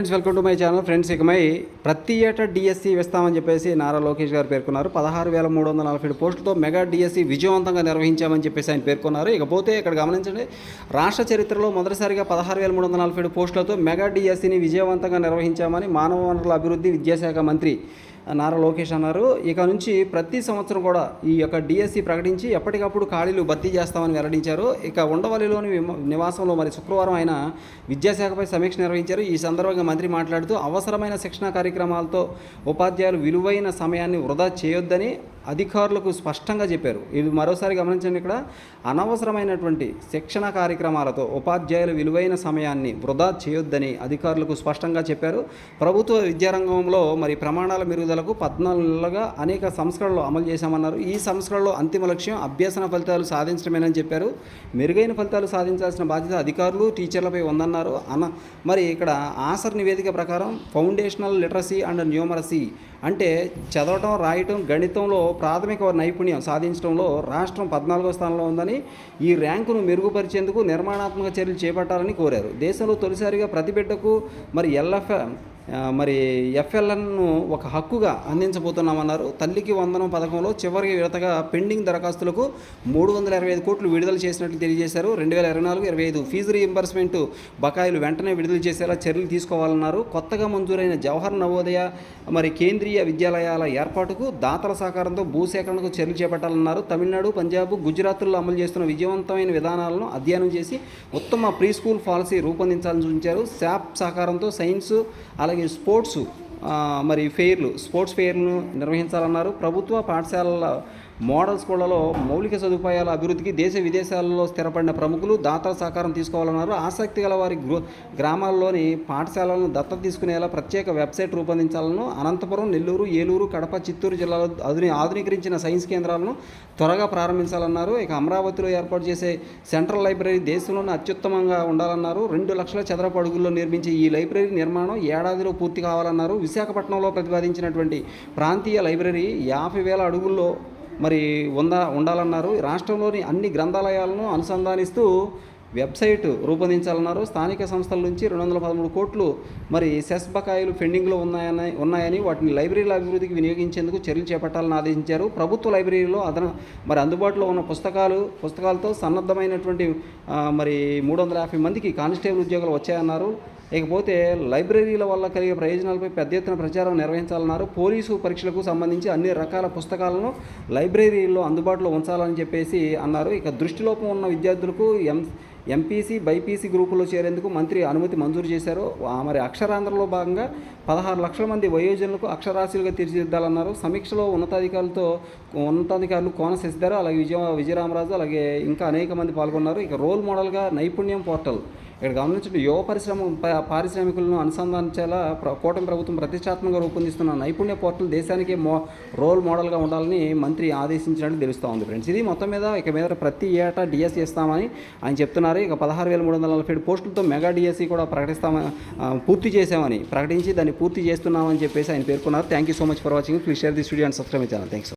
Welcome to my channel friends. ఇకమై ప్రతి ఏటా డిఎస్సి వేస్తామని చెప్పేసి నారా లోకేష్ గారు పేర్కొన్నారు. 16,347 పోస్టులతో మెగా డిఎస్సి విజయవంతంగా నిర్వహించామని చెప్పేసి ఆయన పేర్కొన్నారు. ఇకపోతే ఇక్కడ గమనించండి, రాష్ట్ర చరిత్రలో మొదటిసారిగా 16,347 పోస్టులతో మెగా డిఎస్సిని విజయవంతంగా నిర్వహించామని మానవ వనరుల అభివృద్ధి విద్యాశాఖ మంత్రి నారా లోకేష్ అన్నారు. ఇక నుంచి ప్రతి సంవత్సరం కూడా ఈ యొక్క డిఎస్సి ప్రకటించి ఎప్పటికప్పుడు ఖాళీలు భర్తీ చేస్తామని వెల్లడించారు. ఇక ఉండవల్లిలోని నివాసంలో మరి శుక్రవారం ఆయన విద్యాశాఖపై సమీక్ష నిర్వహించారు. ఈ సందర్భంగా మంత్రి మాట్లాడుతూ అవసరమైన శిక్షణ కార్యక్రమాలతో ఉపాధ్యాయులు విలువైన సమయాన్ని వృధా చేయొద్దని అధికారులకు స్పష్టంగా చెప్పారు. ఇది మరోసారి గమనించండి, ఇక్కడ అనవసరమైనటువంటి శిక్షణ కార్యక్రమాలతో ఉపాధ్యాయుల విలువైన సమయాన్ని వృధా చేయొద్దని అధికారులకు స్పష్టంగా చెప్పారు. ప్రభుత్వ విద్యారంగంలో మరి ప్రమాణాల మెరుగుదలకు 14 నెలలుగా అనేక సంస్కరణలు అమలు చేశామన్నారు. ఈ సంస్కరణలో అంతిమ లక్ష్యం అభ్యసన ఫలితాలు సాధించడమేనని చెప్పారు. మెరుగైన ఫలితాలు సాధించాల్సిన బాధ్యత అధికారులు టీచర్లపై ఉందన్నారు. మరి ఇక్కడ ఆసర్ నివేదిక ప్రకారం ఫౌండేషనల్ లిటరసీ అండ్ న్యూమరసీ అంటే చదవటం, రాయటం, గణితంలో ప్రాథమిక నైపుణ్యం సాధించడంలో రాష్ట్రం 14వ స్థానంలో ఉందని, ఈ ర్యాంకును మెరుగుపరిచేందుకు నిర్మాణాత్మక చర్యలు చేపట్టాలని కోరారు. దేశంలో తొలిసారిగా ప్రతి బిడ్డకు మరి ఎఫ్ఎల్ఎన్ను ఒక హక్కుగా అందించబోతున్నామన్నారు. తల్లికి వందనం పథకంలో చివరి విడతగా పెండింగ్ దరఖాస్తులకు 325 కోట్లు విడుదల చేసినట్లు తెలియజేశారు. 2024-25 ఫీజు రీయింబర్స్మెంట్ బకాయిలు వెంటనే విడుదల చేసేలా చర్యలు తీసుకోవాలన్నారు. కొత్తగా మంజూరైన జవహర్ నవోదయ మరి కేంద్రీయ విద్యాలయాల ఏర్పాటుకు దాతల సహకారంతో భూసేకరణకు చర్యలు చేపట్టాలన్నారు. తమిళనాడు, పంజాబ్, గుజరాత్లో అమలు చేస్తున్న విజయవంతమైన విధానాలను అధ్యయనం చేసి ఉత్తమ ప్రీ స్కూల్ పాలసీ రూపొందించాలని సూచించారు. శాప్ సహకారంతో సైన్స్ అలాగే స్పోర్ట్స్ ఫెయిర్లను నిర్వహించాలన్నారు. ప్రభుత్వ పాఠశాలల మోడల్ స్కూళ్లలో మౌలిక సదుపాయాల అభివృద్ధికి దేశ విదేశాలలో స్థిరపడిన ప్రముఖులు దాతల సహకారం తీసుకోవాలన్నారు. ఆసక్తి గల వారి గ్రామాల్లోని పాఠశాలలను దత్తత తీసుకునేలా ప్రత్యేక వెబ్సైట్ రూపొందించాలను. అనంతపురం, నెల్లూరు, ఏలూరు, కడప, చిత్తూరు జిల్లాలో ఆధునీకరించిన సైన్స్ కేంద్రాలను త్వరగా ప్రారంభించాలన్నారు. ఇక అమరావతిలో ఏర్పాటు చేసే సెంట్రల్ లైబ్రరీ దేశంలోనే అత్యుత్తమంగా ఉండాలన్నారు. 2 లక్షల చదరపు అడుగుల్లో నిర్మించే ఈ లైబ్రరీ నిర్మాణం ఏడాదిలో పూర్తి కావాలన్నారు. విశాఖపట్నంలో ప్రతిపాదించినటువంటి ప్రాంతీయ లైబ్రరీ 50,000 అడుగుల్లో మరి ఉండాలన్నారు. రాష్ట్రంలోని అన్ని గ్రంథాలయాలను అనుసంధానిస్తూ వెబ్సైట్ రూపొందించాలన్నారు. స్థానిక సంస్థల నుంచి 213 కోట్లు మరి సెస్ బకాయిలు పెండింగ్లో ఉన్నాయని వాటిని లైబ్రరీల అభివృద్ధికి వినియోగించేందుకు చర్యలు చేపట్టాలని ఆదేశించారు. ప్రభుత్వ లైబ్రరీలో అందుబాటులో ఉన్న పుస్తకాలతో సన్నద్ధమైనటువంటి మరి 350 మందికి కానిస్టేబుల్ ఉద్యోగాలు వచ్చాయన్నారు. ఇకపోతే లైబ్రరీల వల్ల కలిగే ప్రయోజనాలపై పెద్ద ఎత్తున ప్రచారం నిర్వహించాలన్నారు. పోలీసు పరీక్షలకు సంబంధించి అన్ని రకాల పుస్తకాలను లైబ్రరీల్లో అందుబాటులో ఉంచాలని చెప్పేసి అన్నారు. ఇక దృష్టిలోపం ఉన్న విద్యార్థులకు ఎంపీసీ, బైపీసీ గ్రూపుల్లో చేరేందుకు మంత్రి అనుమతి మంజూరు చేశారు. మరి అక్షరాంధ్రలో భాగంగా 16 లక్షల మంది వయోజనులకు అక్షరాస్యులుగా తీర్చిదిద్దాలన్నారు. సమీక్షలో ఉన్నతాధికారులు కోన శశిధర్, అలాగే విజయరామరాజు, అలాగే ఇంకా అనేక మంది పాల్గొన్నారు. ఇక రోల్ మోడల్గా నైపుణ్యం పోర్టల్ ఇక్కడ గమనించండి, యువ పారిశ్రామికులను అనుసంధానించేలా కూటమి ప్రభుత్వం ప్రతిష్టాత్మకంగా రూపొందిస్తున్న నైపుణ్య పోర్టల్ దేశానికి రోల్ మోడల్గా ఉండాలని మంత్రి ఆదేశించినట్టు తెలుస్తూ ఉంది ఫ్రెండ్స్. ఇది మొత్తం మీద ప్రతి ఏటా డిఎస్సి ఇస్తామని ఆయన చెప్తున్నారు. ఇక 16,347 పోస్టులతో మెగా డిఎస్సి కూడా పూర్తి చేశామని ప్రకటించి దాన్ని పూర్తి చేస్తున్నామని చెప్పేసి ఆయన పేర్కొన్నారు. Thank you so much for watching. Please share this video and subscribe my channel. Thanks.